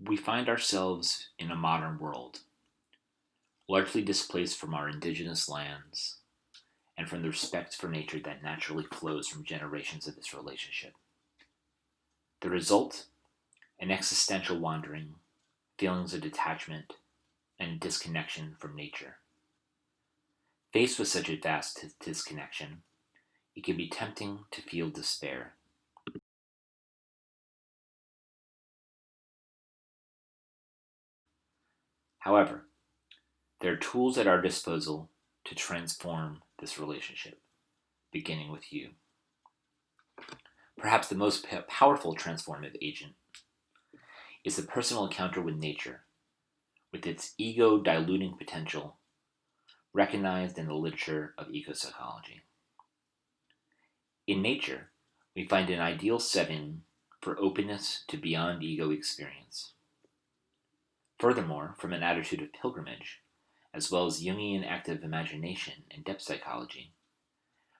We find ourselves in a modern world, largely displaced from our indigenous lands and from the respect for nature that naturally flows from generations of this relationship. The result? An existential wandering, feelings of detachment, and disconnection from nature. Faced with such a vast disconnection, it can be tempting to feel despair. However, there are tools at our disposal to transform this relationship, beginning with you. Perhaps the most powerful transformative agent is the personal encounter with nature, with its ego-diluting potential recognized in the literature of ecopsychology. In nature, we find an ideal setting for openness to beyond ego experience. Furthermore, from an attitude of pilgrimage, as well as Jungian active imagination and depth psychology,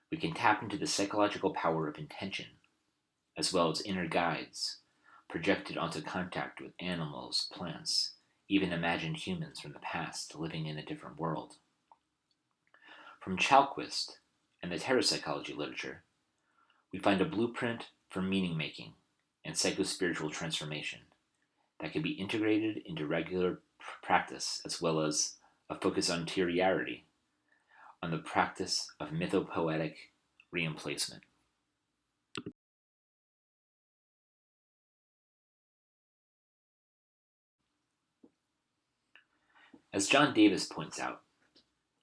we can tap into the psychological power of intention, as well as inner guides, projected onto contact with animals, plants, even imagined humans from the past living in a different world. From Chalquist and the terrapsychology literature, we find a blueprint for meaning making and psychospiritual transformation that can be integrated into regular practice, as well as a focus on interiority, on the practice of mythopoetic re-emplacement. As John Davis points out,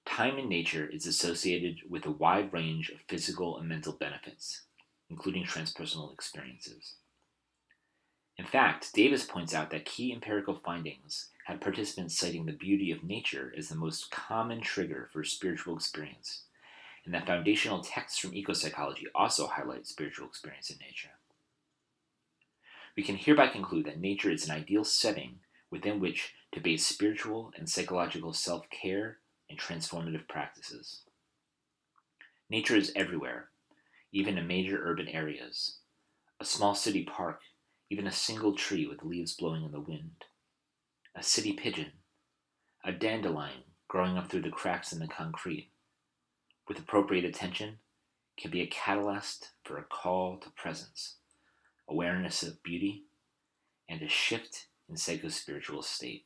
time in nature is associated with a wide range of physical and mental benefits, including transpersonal experiences. In fact, Davis points out that key empirical findings had participants citing the beauty of nature as the most common trigger for spiritual experience, and that foundational texts from ecopsychology also highlight spiritual experience in nature. We can hereby conclude that nature is an ideal setting within which to base spiritual and psychological self-care and transformative practices. Nature is everywhere, even in major urban areas. A small city park, even a single tree with leaves blowing in the wind. A city pigeon, a dandelion growing up through the cracks in the concrete, with appropriate attention, can be a catalyst for a call to presence, awareness of beauty, and a shift in psychospiritual state.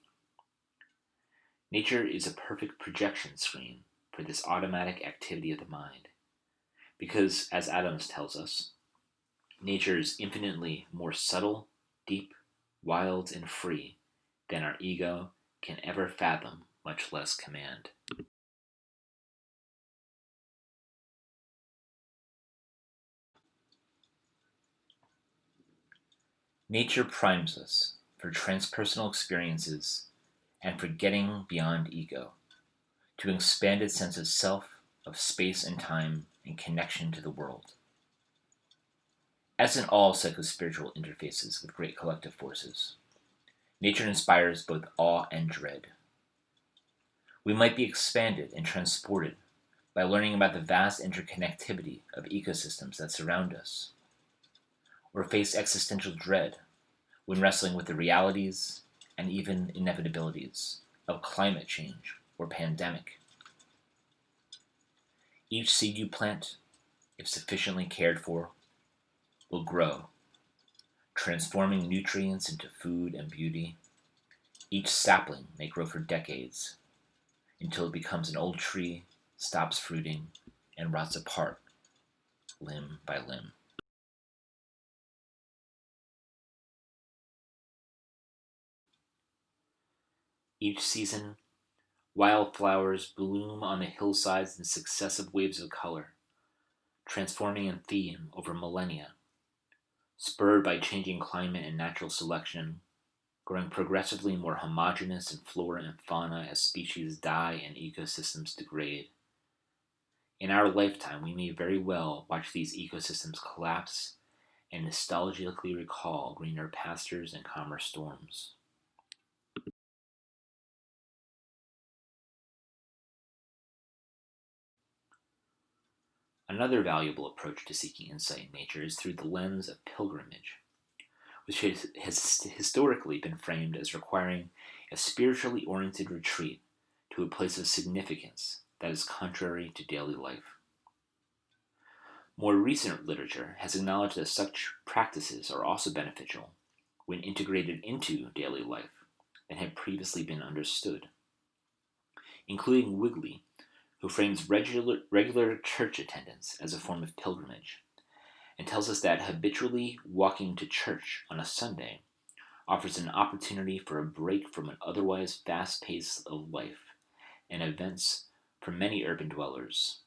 Nature is a perfect projection screen for this automatic activity of the mind, because, as Adams tells us, nature is infinitely more subtle, deep, wild, and free than our ego can ever fathom, much less command. Nature primes us for transpersonal experiences and for getting beyond ego, to an expanded sense of self, of space and time, and connection to the world. As in all psychospiritual interfaces with great collective forces, nature inspires both awe and dread. We might be expanded and transported by learning about the vast interconnectivity of ecosystems that surround us, or face existential dread when wrestling with the realities and even inevitabilities of climate change or pandemic. Each seed you plant, if sufficiently cared for, will grow, transforming nutrients into food and beauty. Each sapling may grow for decades until it becomes an old tree, stops fruiting, and rots apart, limb by limb. Each season, wildflowers bloom on the hillsides in successive waves of color, transforming in theme over millennia, spurred by changing climate and natural selection, growing progressively more homogeneous in flora and fauna as species die and ecosystems degrade. In our lifetime, we may very well watch these ecosystems collapse and nostalgically recall greener pastures and calmer storms. Another valuable approach to seeking insight in nature is through the lens of pilgrimage, which has historically been framed as requiring a spiritually oriented retreat to a place of significance that is contrary to daily life. More recent literature has acknowledged that such practices are also beneficial when integrated into daily life than had previously been understood, including Wigley, who frames regular church attendance as a form of pilgrimage, and tells us that habitually walking to church on a Sunday offers an opportunity for a break from an otherwise fast pace of life and events for many urban dwellers,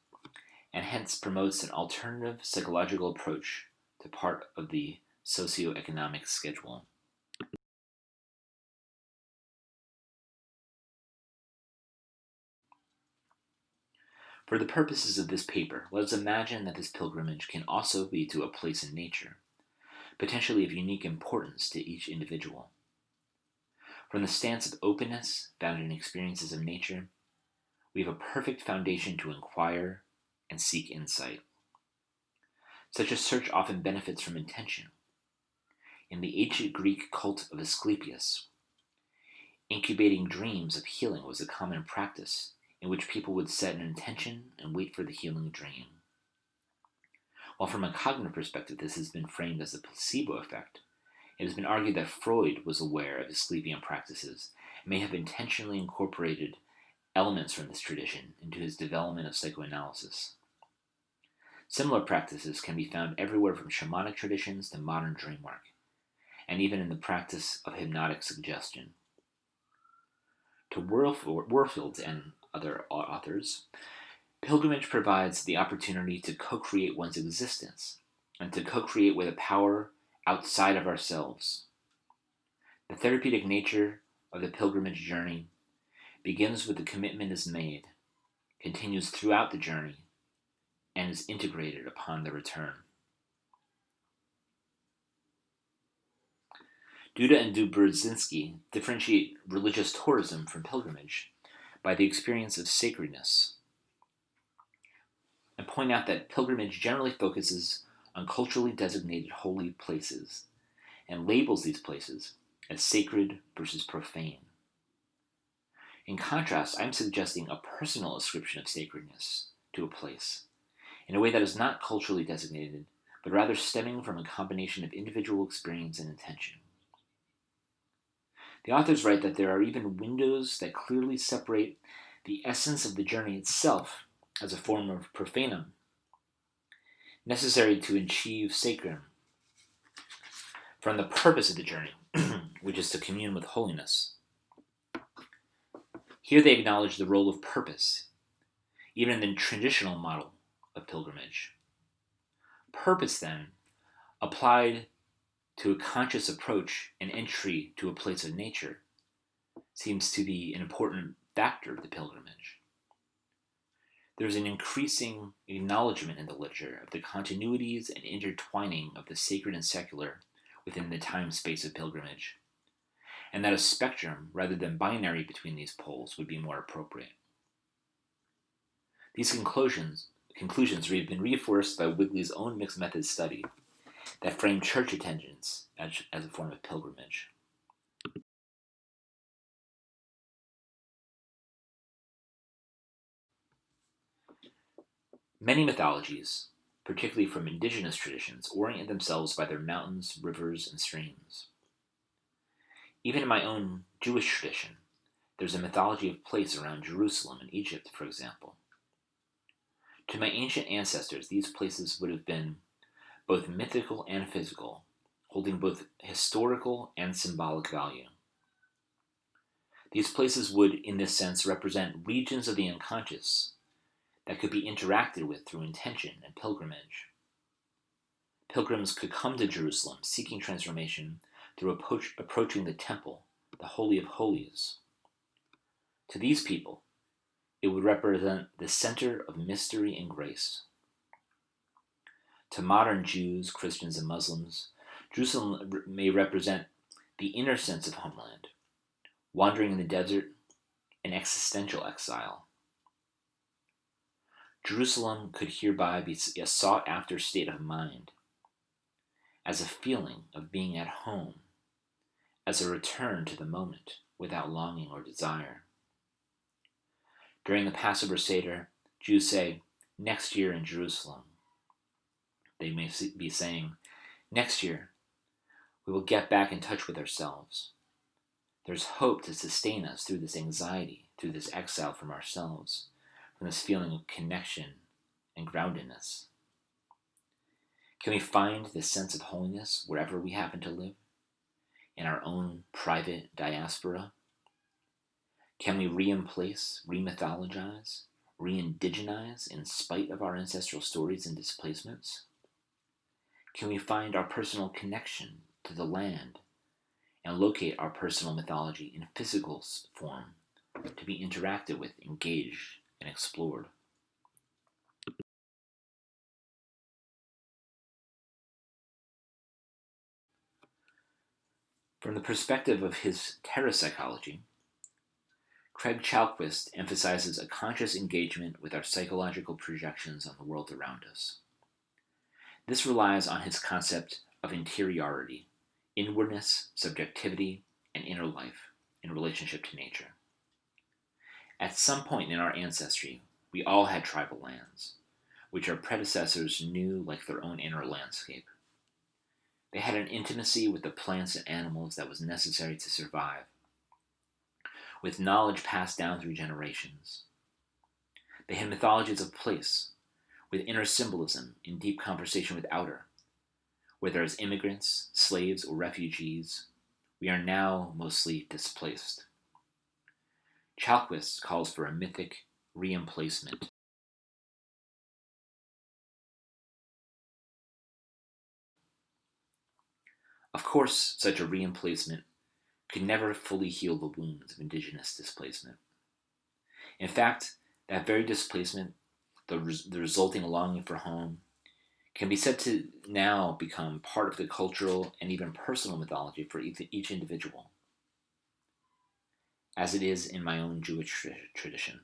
and hence promotes an alternative psychological approach to part of the socioeconomic schedule. For the purposes of this paper, let us imagine that this pilgrimage can also be to a place in nature, potentially of unique importance to each individual. From the stance of openness found in experiences of nature, we have a perfect foundation to inquire and seek insight. Such a search often benefits from intention. In the ancient Greek cult of Asclepius, incubating dreams of healing was a common practice in which people would set an intention and wait for the healing dream. While from a cognitive perspective this has been framed as a placebo effect, it has been argued that Freud was aware of Asclepian practices and may have intentionally incorporated elements from this tradition into his development of psychoanalysis. Similar practices can be found everywhere from shamanic traditions to modern dream work, and even in the practice of hypnotic suggestion. To Warfield and other authors, pilgrimage provides the opportunity to co-create one's existence and to co-create with a power outside of ourselves. The therapeutic nature of the pilgrimage journey begins with the commitment is made, continues throughout the journey, and is integrated upon the return. Duda and Dubrzynski differentiate religious tourism from pilgrimage by the experience of sacredness, and point out that pilgrimage generally focuses on culturally designated holy places and labels these places as sacred versus profane. In contrast, I'm suggesting a personal ascription of sacredness to a place in a way that is not culturally designated, but rather stemming from a combination of individual experience and intention. The authors write that there are even windows that clearly separate the essence of the journey itself as a form of profanum, necessary to achieve sacrum, from the purpose of the journey, which is to commune with holiness. Here they acknowledge the role of purpose, even in the traditional model of pilgrimage. Purpose, then, applied to a conscious approach and entry to a place of nature, seems to be an important factor of the pilgrimage. There is an increasing acknowledgement in the literature of the continuities and intertwining of the sacred and secular within the time-space of pilgrimage, and that a spectrum rather than binary between these poles would be more appropriate. These conclusions have been reinforced by Wigley's own mixed method study that framed church attendance as a form of pilgrimage. Many mythologies, particularly from indigenous traditions, orient themselves by their mountains, rivers, and streams. Even in my own Jewish tradition, there's a mythology of place around Jerusalem in Egypt, for example. To my ancient ancestors, these places would have been both mythical and physical, holding both historical and symbolic value. These places would, in this sense, represent regions of the unconscious that could be interacted with through intention and pilgrimage. Pilgrims could come to Jerusalem seeking transformation through approaching the temple, the Holy of Holies. To these people, it would represent the center of mystery and grace. To modern Jews, Christians, and Muslims, Jerusalem may represent the inner sense of homeland, wandering in the desert, and existential exile. Jerusalem could hereby be a sought-after state of mind, as a feeling of being at home, as a return to the moment without longing or desire. During the Passover Seder, Jews say, "Next year in Jerusalem." They may be saying, "Next year, we will get back in touch with ourselves. There's hope to sustain us through this anxiety, through this exile from ourselves, from this feeling of connection and groundedness." Can we find this sense of holiness wherever we happen to live? In our own private diaspora? Can we re-emplace, re-mythologize, re-indigenize in spite of our ancestral stories and displacements? Can we find our personal connection to the land and locate our personal mythology in physical form to be interacted with, engaged, and explored? From the perspective of his terrapsychology, Craig Chalquist emphasizes a conscious engagement with our psychological projections on the world around us. This relies on his concept of interiority, inwardness, subjectivity, and inner life in relationship to nature. At some point in our ancestry, we all had tribal lands, which our predecessors knew like their own inner landscape. They had an intimacy with the plants and animals that was necessary to survive, with knowledge passed down through generations. They had mythologies of place, with inner symbolism in deep conversation with outer. Whether as immigrants, slaves, or refugees, we are now mostly displaced. Chalquist calls for a mythic re-emplacement. Of course, such a re-emplacement could never fully heal the wounds of indigenous displacement. In fact, that very displacement, the resulting longing for home, can be said to now become part of the cultural and even personal mythology for each individual, as it is in my own Jewish tradition.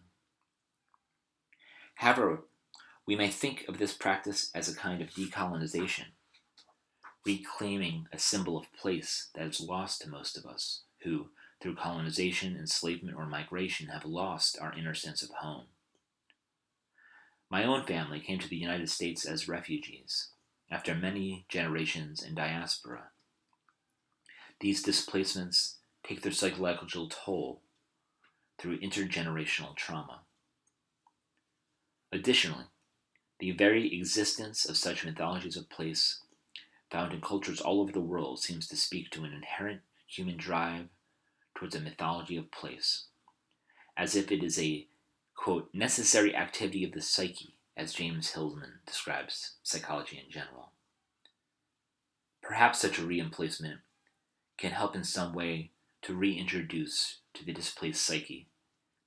However, we may think of this practice as a kind of decolonization, reclaiming a symbol of place that is lost to most of us, who, through colonization, enslavement, or migration, have lost our inner sense of home. My own family came to the United States as refugees, after many generations in diaspora. These displacements take their psychological toll through intergenerational trauma. Additionally, the very existence of such mythologies of place found in cultures all over the world seems to speak to an inherent human drive towards a mythology of place, as if it is a, quote, necessary activity of the psyche, as James Hillman describes psychology in general. Perhaps such a re-emplacement can help in some way to reintroduce to the displaced psyche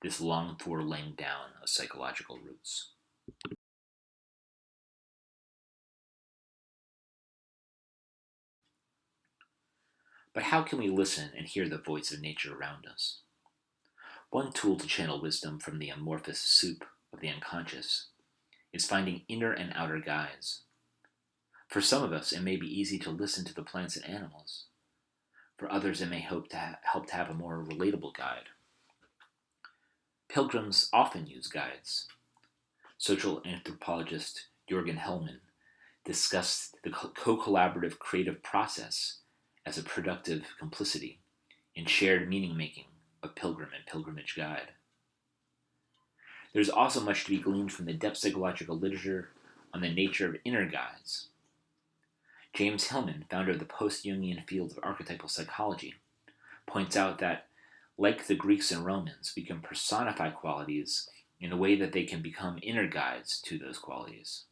this longed for laying down of psychological roots. But how can we listen and hear the voice of nature around us? One tool to channel wisdom from the amorphous soup of the unconscious is finding inner and outer guides. For some of us, it may be easy to listen to the plants and animals. For others, it may help to have a more relatable guide. Pilgrims often use guides. Social anthropologist Jürgen Hellman discussed the co-collaborative creative process as a productive complicity in shared meaning-making of pilgrim and pilgrimage guide. There's also much to be gleaned from the depth psychological literature on the nature of inner guides. James Hillman, founder of the post-Jungian field of archetypal psychology, points out that, like the Greeks and Romans, we can personify qualities in a way that they can become inner guides to those qualities.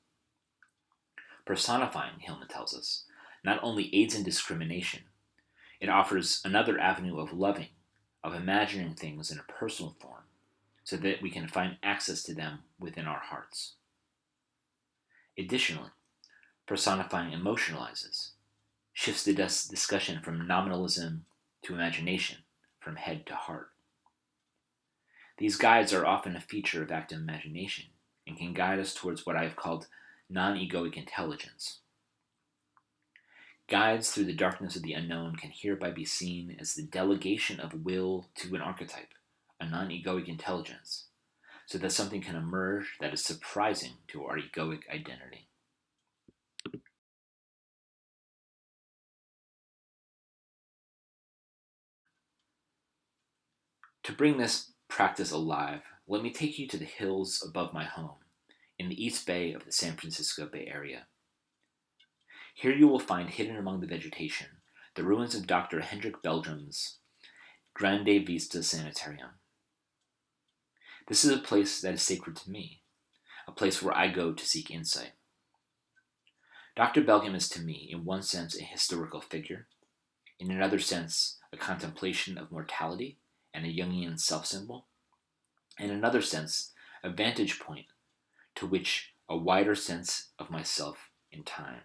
Personifying, Hillman tells us, not only aids in discrimination, it offers another avenue of loving, of imagining things in a personal form, so that we can find access to them within our hearts. Additionally, personifying emotionalizes, shifts the discussion from nominalism to imagination, from head to heart. These guides are often a feature of active imagination and can guide us towards what I have called non-egoic intelligence. Guides through the darkness of the unknown can hereby be seen as the delegation of will to an archetype, a non-egoic intelligence, so that something can emerge that is surprising to our egoic identity. To bring this practice alive, let me take you to the hills above my home, in the East Bay of the San Francisco Bay Area. Here you will find hidden among the vegetation the ruins of Dr. Hendrik Belgium's Grande Vista Sanitarium. This is a place that is sacred to me, a place where I go to seek insight. Dr. Belgium is to me, in one sense, a historical figure, in another sense, a contemplation of mortality and a Jungian self-symbol, in another sense, a vantage point to which a wider sense of myself in time.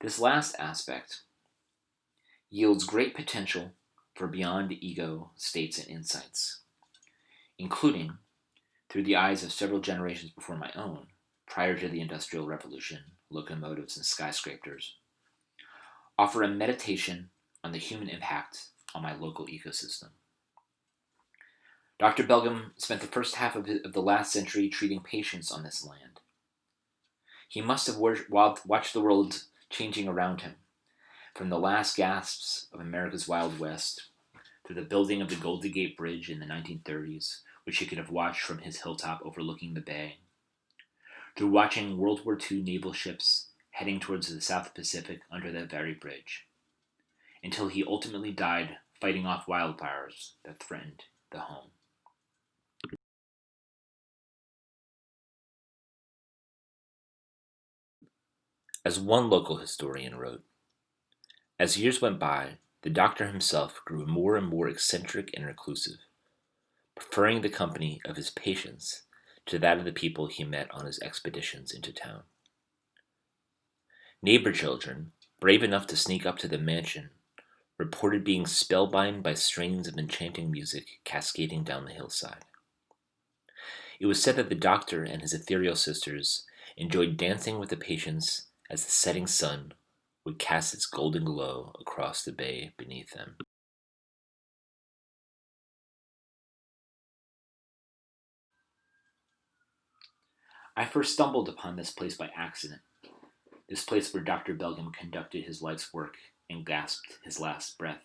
This last aspect yields great potential for beyond ego states and insights, including, through the eyes of several generations before my own, prior to the Industrial Revolution, locomotives and skyscrapers, offer a meditation on the human impact on my local ecosystem. Dr. Belgium spent the first half of the last century treating patients on this land. He must have watched the world changing around him, from the last gasps of America's Wild West to the building of the Golden Gate Bridge in the 1930s, which he could have watched from his hilltop overlooking the bay, through watching World War II naval ships heading towards the South Pacific under that very bridge, until he ultimately died fighting off wildfires that threatened the home. As one local historian wrote, as years went by, the doctor himself grew more and more eccentric and reclusive, preferring the company of his patients to that of the people he met on his expeditions into town. Neighbor children, brave enough to sneak up to the mansion, reported being spellbound by strains of enchanting music cascading down the hillside. It was said that the doctor and his ethereal sisters enjoyed dancing with the patients as the setting sun would cast its golden glow across the bay beneath them. I first stumbled upon this place by accident, this place where Dr. Belgium conducted his life's work and gasped his last breath.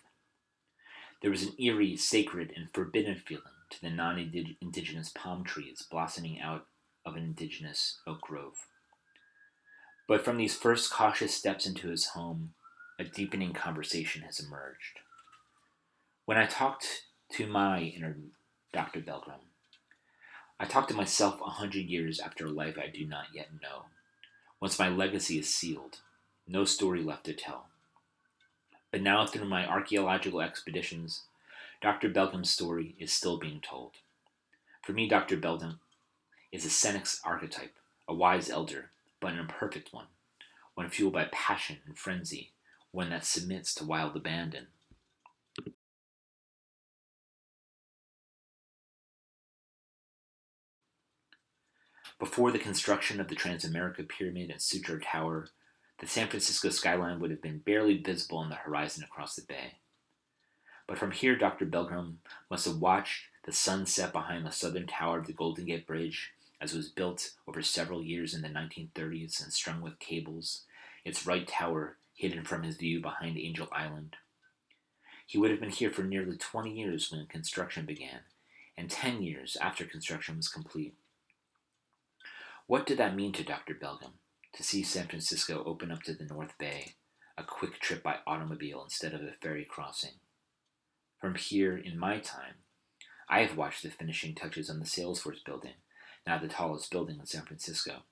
There was an eerie, sacred, and forbidden feeling to the non-indigenous palm trees blossoming out of an indigenous oak grove. But from these first cautious steps into his home, a deepening conversation has emerged. When I talked to my inner Dr. Belgium, I talked to myself 100 years after a life I do not yet know. Once my legacy is sealed, no story left to tell. But now, through my archaeological expeditions, Dr. Belgium's story is still being told. For me, Dr. Belgium is a Senex archetype, a wise elder, but an imperfect one fueled by passion and frenzy, one that submits to wild abandon. Before the construction of the Transamerica Pyramid and Sutro Tower, the San Francisco skyline would have been barely visible on the horizon across the bay. But from here, Dr. Belgium must have watched the sun set behind the southern tower of the Golden Gate Bridge, as it was built over several years in the 1930s and strung with cables, its right tower hidden from his view behind Angel Island. He would have been here for nearly 20 years when construction began, and 10 years after construction was complete. What did that mean to Dr. Belgium, to see San Francisco open up to the North Bay, a quick trip by automobile instead of a ferry crossing? From here, in my time, I have watched the finishing touches on the Salesforce building, now the tallest building in San Francisco.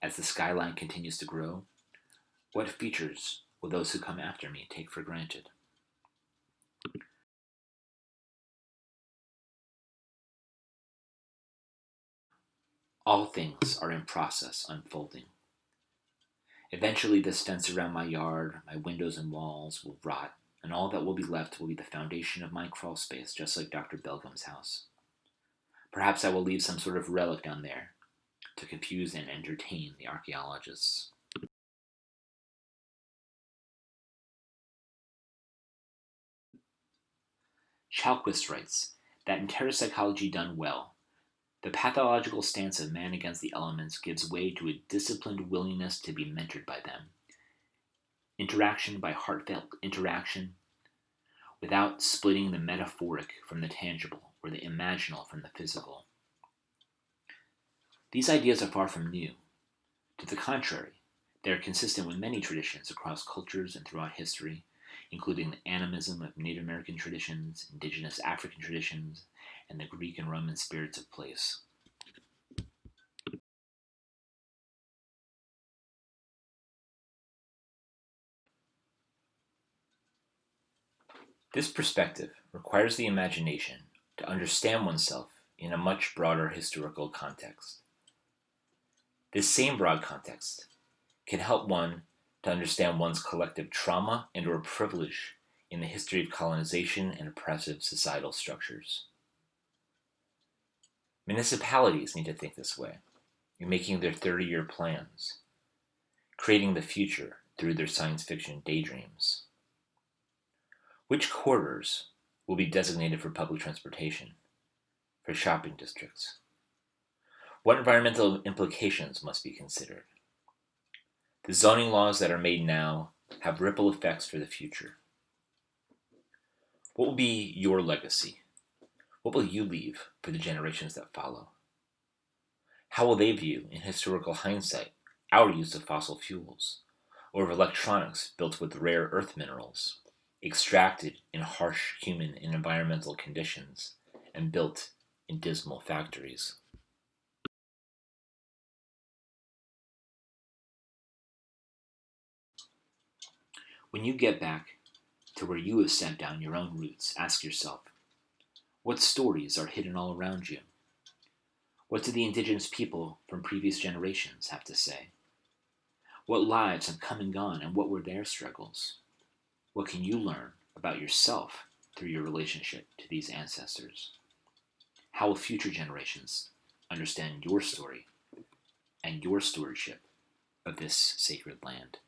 As the skyline continues to grow, what features will those who come after me take for granted? All things are in process unfolding. Eventually, this fence around my yard, my windows and walls will rot, and all that will be left will be the foundation of my crawl space, just like Dr. Belgium's house. Perhaps I will leave some sort of relic down there to confuse and entertain the archaeologists. Chalquist writes that in terrapsychology done well, the pathological stance of man against the elements gives way to a disciplined willingness to be mentored by them. Interaction by heartfelt interaction, without splitting the metaphoric from the tangible or the imaginal from the physical. These ideas are far from new. To the contrary, they are consistent with many traditions across cultures and throughout history, including the animism of Native American traditions, indigenous African traditions, and the Greek and Roman spirits of place. This perspective requires the imagination to understand oneself in a much broader historical context. This same broad context can help one to understand one's collective trauma and or privilege in the history of colonization and oppressive societal structures. Municipalities need to think this way in making their 30-year plans, creating the future through their science fiction daydreams. Which corridors will be designated for public transportation, for shopping districts? What environmental implications must be considered? The zoning laws that are made now have ripple effects for the future. What will be your legacy? What will you leave for the generations that follow? How will they view, in historical hindsight, our use of fossil fuels, or of electronics built with rare earth minerals, extracted in harsh human and environmental conditions, and built in dismal factories? When you get back to where you have set down your own roots, ask yourself, what stories are hidden all around you? What do the indigenous people from previous generations have to say? What lives have come and gone, and what were their struggles? What can you learn about yourself through your relationship to these ancestors? How will future generations understand your story and your stewardship of this sacred land?